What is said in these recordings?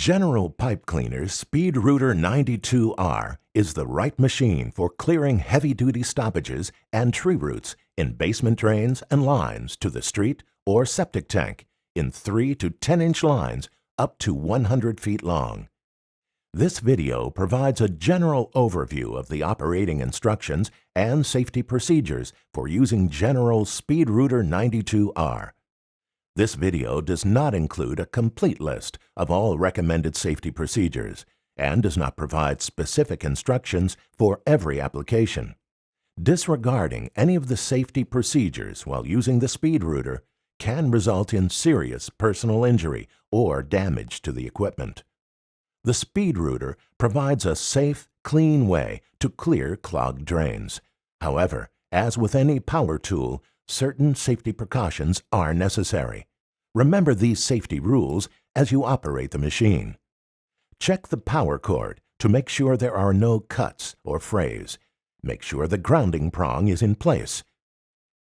General Pipe Cleaners Speedrooter 92R is the right machine for clearing heavy-duty stoppages and tree roots in basement drains and lines to the street or septic tank in 3 to 10-inch lines up to 100 feet long. This video provides a general overview of the operating instructions and safety procedures for using General Speedrooter 92R. This video does not include a complete list of all recommended safety procedures and does not provide specific instructions for every application. Disregarding any of the safety procedures while using the Speedrooter can result in serious personal injury or damage to the equipment. The Speedrooter provides a safe, clean way to clear clogged drains. However, as with any power tool, certain safety precautions are necessary. Remember these safety rules as you operate the machine. Check the power cord to make sure there are no cuts or frays. Make sure the grounding prong is in place.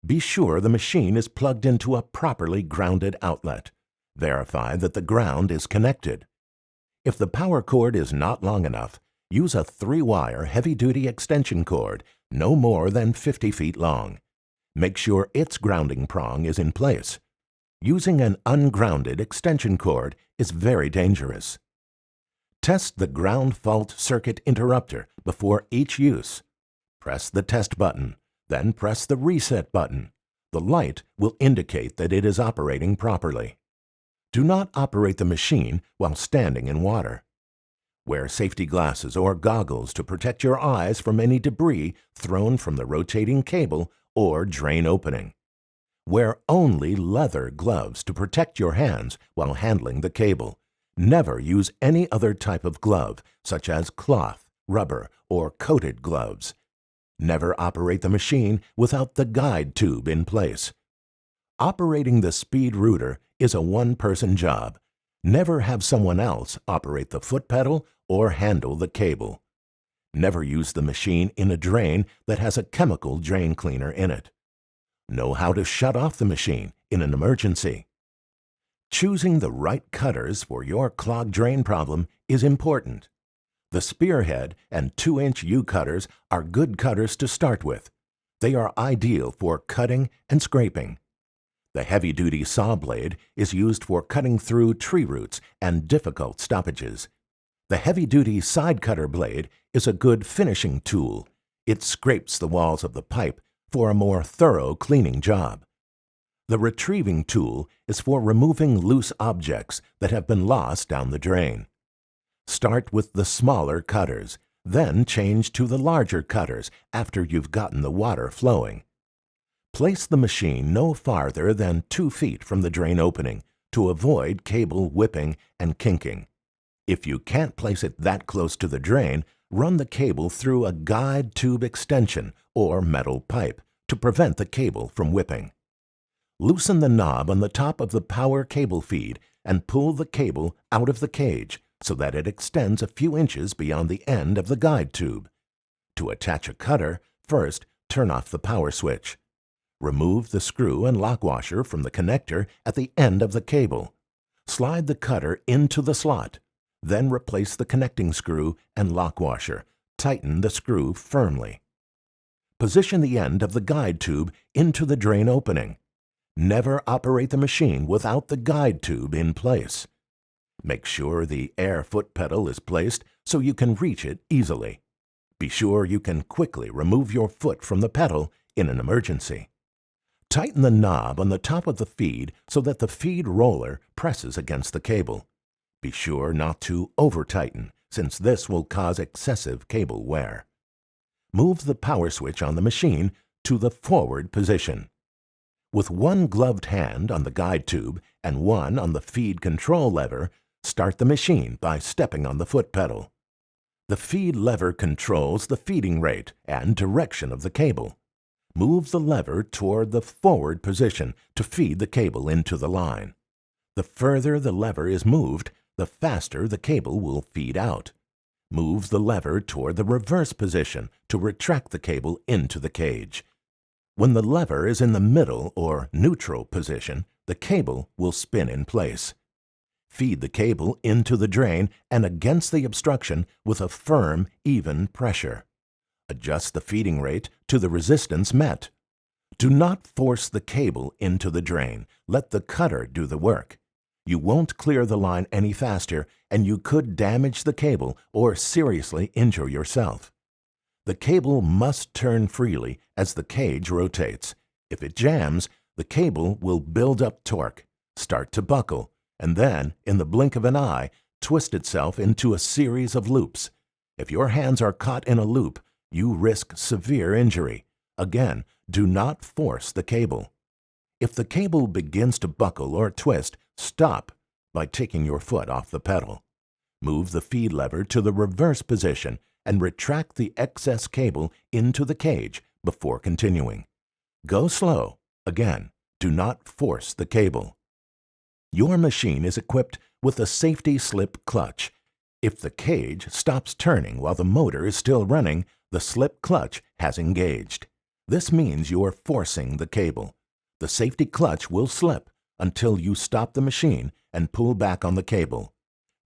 Be sure the machine is plugged into a properly grounded outlet. Verify that the ground is connected. If the power cord is not long enough, use a 3-wire heavy-duty extension cord no more than 50 feet long. Make sure its grounding prong is in place. Using an ungrounded extension cord is very dangerous. Test the ground fault circuit interrupter before each use. Press the test button, then press the reset button. The light will indicate that it is operating properly. Do not operate the machine while standing in water. Wear safety glasses or goggles to protect your eyes from any debris thrown from the rotating cable or drain opening. Wear only leather gloves to protect your hands while handling the cable. Never use any other type of glove, such as cloth, rubber, or coated gloves. Never operate the machine without the guide tube in place. Operating the Speedrooter is a one-person job. Never have someone else operate the foot pedal or handle the cable. Never use the machine in a drain that has a chemical drain cleaner in it. Know how to shut off the machine in an emergency. Choosing the right cutters for your clogged drain problem is important. The Spearhead and 2-inch U-cutters are good cutters to start with. They are ideal for cutting and scraping. The heavy-duty saw blade is used for cutting through tree roots and difficult stoppages. The heavy-duty side cutter blade is a good finishing tool. It scrapes the walls of the pipe for a more thorough cleaning job. The retrieving tool is for removing loose objects that have been lost down the drain. Start with the smaller cutters, then change to the larger cutters after you've gotten the water flowing. Place the machine no farther than 2 feet from the drain opening to avoid cable whipping and kinking. If you can't place it that close to the drain, run the cable through a guide tube extension or metal pipe to prevent the cable from whipping. Loosen the knob on the top of the power cable feed and pull the cable out of the cage so that it extends a few inches beyond the end of the guide tube. To attach a cutter, first turn off the power switch. Remove the screw and lock washer from the connector at the end of the cable. Slide the cutter into the slot. Then replace the connecting screw and lock washer. Tighten the screw firmly. Position the end of the guide tube into the drain opening. Never operate the machine without the guide tube in place. Make sure the air foot pedal is placed so you can reach it easily. Be sure you can quickly remove your foot from the pedal in an emergency. Tighten the knob on the top of the feed so that the feed roller presses against the cable. Be sure not to over-tighten, since this will cause excessive cable wear. Move the power switch on the machine to the forward position. With one gloved hand on the guide tube and one on the feed control lever, start the machine by stepping on the foot pedal. The feed lever controls the feeding rate and direction of the cable. Move the lever toward the forward position to feed the cable into the line. The further the lever is moved, the faster the cable will feed out. Move the lever toward the reverse position to retract the cable into the cage. When the lever is in the middle or neutral position, the cable will spin in place. Feed the cable into the drain and against the obstruction with a firm, even pressure. Adjust the feeding rate to the resistance met. Do not force the cable into the drain. Let the cutter do the work. You won't clear the line any faster, and you could damage the cable or seriously injure yourself. The cable must turn freely as the cage rotates. If it jams, the cable will build up torque, start to buckle, and then, in the blink of an eye, twist itself into a series of loops. If your hands are caught in a loop, you risk severe injury. Again, do not force the cable. If the cable begins to buckle or twist, stop by taking your foot off the pedal. Move the feed lever to the reverse position and retract the excess cable into the cage before continuing. Go slow. Again, do not force the cable. Your machine is equipped with a safety slip clutch. If the cage stops turning while the motor is still running, the slip clutch has engaged. This means you are forcing the cable. The safety clutch will slip until you stop the machine and pull back on the cable.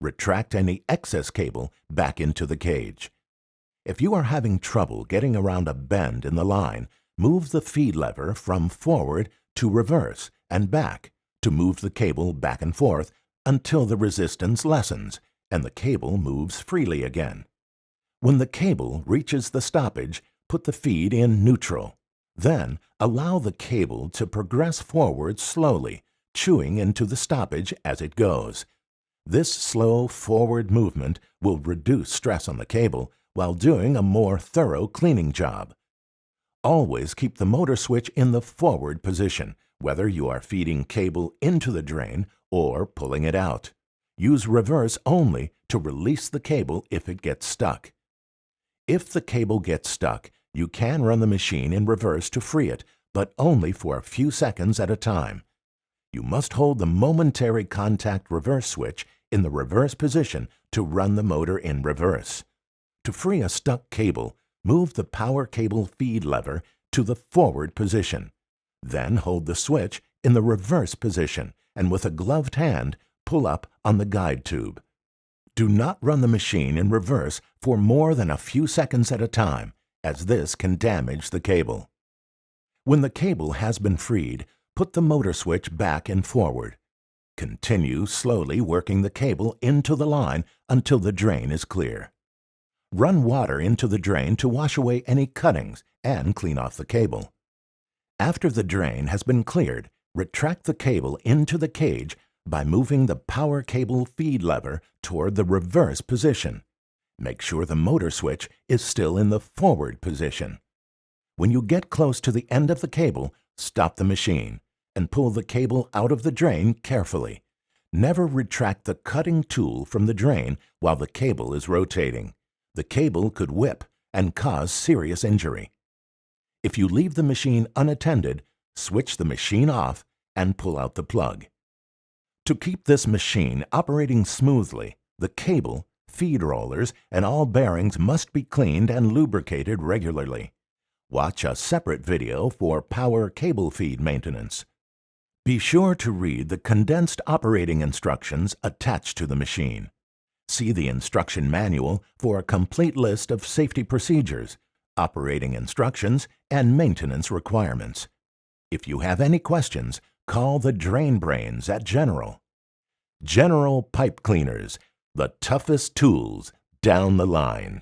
Retract any excess cable back into the cage. If you are having trouble getting around a bend in the line, move the feed lever from forward to reverse and back to move the cable back and forth until the resistance lessens and the cable moves freely again. When the cable reaches the stoppage, put the feed in neutral. Then, allow the cable to progress forward slowly, chewing into the stoppage as it goes. This slow forward movement will reduce stress on the cable while doing a more thorough cleaning job. Always keep the motor switch in the forward position, whether you are feeding cable into the drain or pulling it out. Use reverse only to release the cable if it gets stuck. If the cable gets stuck, you can run the machine in reverse to free it, but only for a few seconds at a time. You must hold the momentary contact reverse switch in the reverse position to run the motor in reverse. To free a stuck cable, move the power cable feed lever to the forward position. Then hold the switch in the reverse position and with a gloved hand, pull up on the guide tube. Do not run the machine in reverse for more than a few seconds at a time, as this can damage the cable. When the cable has been freed, put the motor switch back and forward. Continue slowly working the cable into the line until the drain is clear. Run water into the drain to wash away any cuttings and clean off the cable. After the drain has been cleared, retract the cable into the cage by moving the power cable feed lever toward the reverse position. Make sure the motor switch is still in the forward position. When you get close to the end of the cable, stop the machine and pull the cable out of the drain carefully. Never retract the cutting tool from the drain while the cable is rotating. The cable could whip and cause serious injury. If you leave the machine unattended, switch the machine off and pull out the plug. To keep this machine operating smoothly, the cable, feed rollers, and all bearings must be cleaned and lubricated regularly. Watch a separate video for power cable feed maintenance. Be sure to read the condensed operating instructions attached to the machine. See the instruction manual for a complete list of safety procedures, operating instructions, and maintenance requirements. If you have any questions, call the Drain Brains at General. General Pipe Cleaners, the toughest tools down the line.